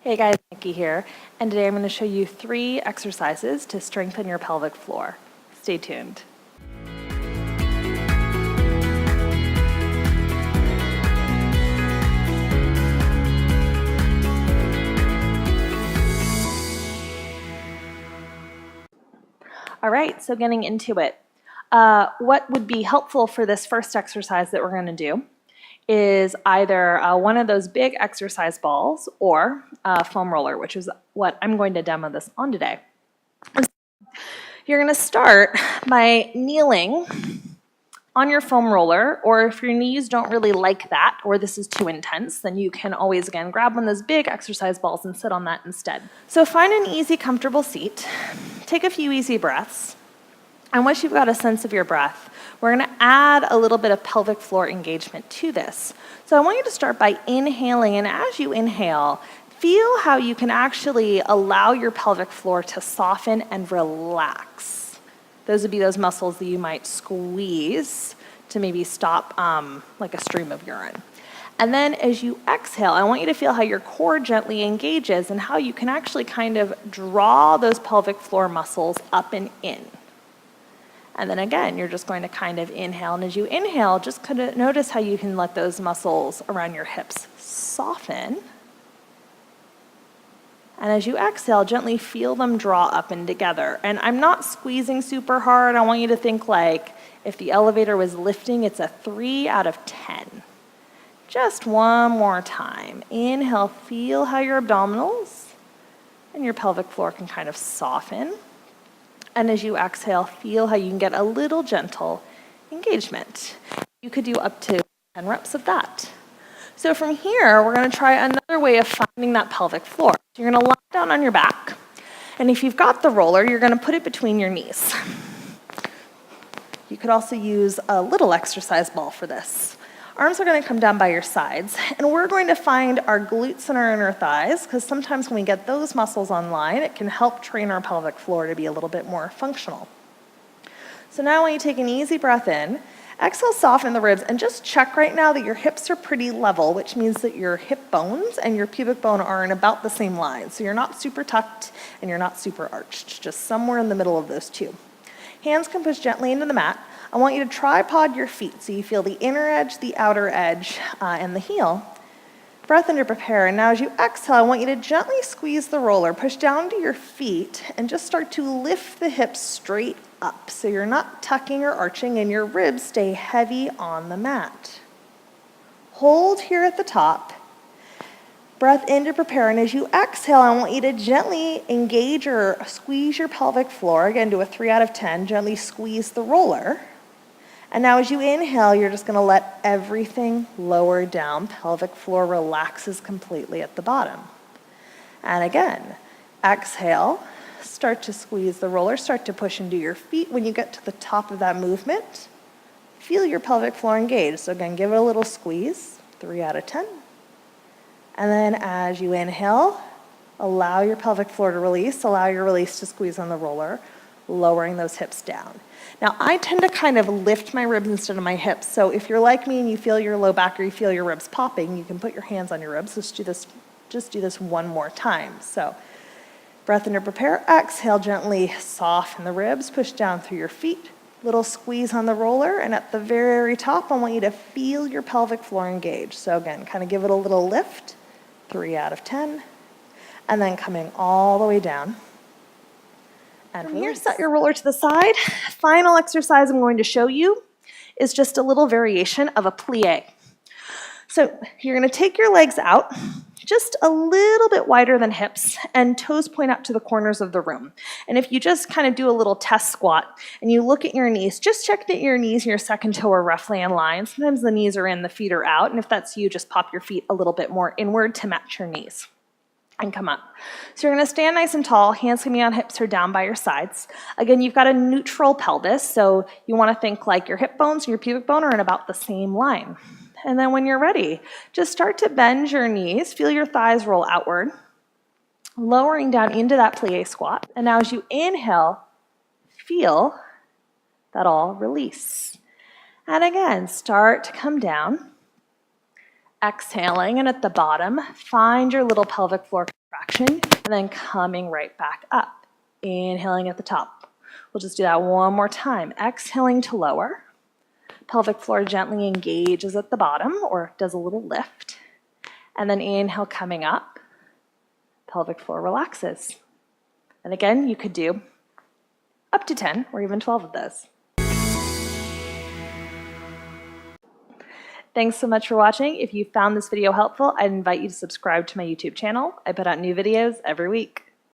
Hey guys, Nikki here, and today I'm going to show you 3 exercises to strengthen your pelvic floor. Stay tuned. All right, so getting into it. What would be helpful for this first exercise that we're going to do is either one of those big exercise balls or a foam roller, which is what I'm going to demo this on today. You're going to start by kneeling on your foam roller, or if your knees don't really like that, or this is too intense, then you can always, again, grab one of those big exercise balls and sit on that instead. So find an easy, comfortable seat, take a few easy breaths, and once you've got a sense of your breath, we're going to add a little bit of pelvic floor engagement to this. So I want you to start by inhaling, and as you inhale, feel how you can actually allow your pelvic floor to soften and relax. Those would be those muscles that you might squeeze to maybe stop like a stream of urine. And then as you exhale, I want you to feel how your core gently engages and how you can actually kind of draw those pelvic floor muscles up and in. And then again, you're just going to kind of inhale. And as you inhale, just kind of notice how you can let those muscles around your hips soften. And as you exhale, gently feel them draw up and together. And I'm not squeezing super hard. I want you to think like if the elevator was lifting, it's a 3 out of 10. Just one more time. Inhale, feel how your abdominals and your pelvic floor can kind of soften. And as you exhale, feel how you can get a little gentle engagement. You could do up to 10 reps of that. So from here, we're going to try another way of finding that pelvic floor. So you're going to lie down on your back, and if you've got the roller, you're going to put it between your knees. You could also use a little exercise ball for this. Arms are going to come down by your sides, and we're going to find our glutes and our inner thighs, because sometimes when we get those muscles online, it can help train our pelvic floor to be a little bit more functional. So now when you take an easy breath in, exhale, soften the ribs, and just check right now that your hips are pretty level, which means that your hip bones and your pubic bone are in about the same line. So you're not super tucked and you're not super arched, just somewhere in the middle of those two. Hands can push gently into the mat. I want you to tripod your feet so you feel the inner edge, the outer edge, and the heel. Breath in to prepare, and now as you exhale, I want you to gently squeeze the roller, push down to your feet, and just start to lift the hips straight up so you're not tucking or arching and your ribs stay heavy on the mat. Hold here at the top. Breath in to prepare, and as you exhale, I want you to gently engage or squeeze your pelvic floor. Again, do a 3 out of 10. Gently squeeze the roller. And now as you inhale, you're just going to let everything lower down. Pelvic floor relaxes completely at the bottom. And again, exhale. Start to squeeze the roller, start to push into your feet. When you get to the top of that movement, feel your pelvic floor engage. So again, give it a little squeeze, 3 out of 10. And then as you inhale, allow your pelvic floor to release, allow your release to squeeze on the roller, lowering those hips down. Now, I tend to kind of lift my ribs instead of my hips. So if you're like me and you feel your low back or you feel your ribs popping, you can put your hands on your ribs. Just do this one more time. So breath in to prepare. Exhale, gently soften the ribs. Push down through your feet. Little squeeze on the roller. And at the very top, I want you to feel your pelvic floor engage. So again, kind of give it a little lift. 3 out of 10. And then coming all the way down. And from here, set your roller to the side. Final exercise I'm going to show you is just a little variation of a plie. So you're going to take your legs out just a little bit wider than hips, and toes point out to the corners of the room. And if you just kind of do a little test squat and you look at your knees, just check that your knees and your second toe are roughly in line. Sometimes the knees are in, the feet are out, and if that's you, just pop your feet a little bit more inward to match your knees. And come up. So you're going to stand nice and tall, hands can be on hips or down by your sides. Again, you've got a neutral pelvis, so you want to think like your hip bones and your pubic bone are in about the same line. And then when you're ready, just start to bend your knees, feel your thighs roll outward, lowering down into that plie squat. And now as you inhale, feel that all release. And again, start to come down. Exhaling, and at the bottom, find your little pelvic floor contraction. contraction, and then coming right back up. Inhaling at the top. We'll just do that one more time. Exhaling to lower. Pelvic floor gently engages at the bottom or does a little lift. And then inhale, coming up. Pelvic floor relaxes. And again, you could do up to 10 or even 12 of those. Thanks so much for watching. If you found this video helpful, I'd invite you to subscribe to my YouTube channel. I put out new videos every week.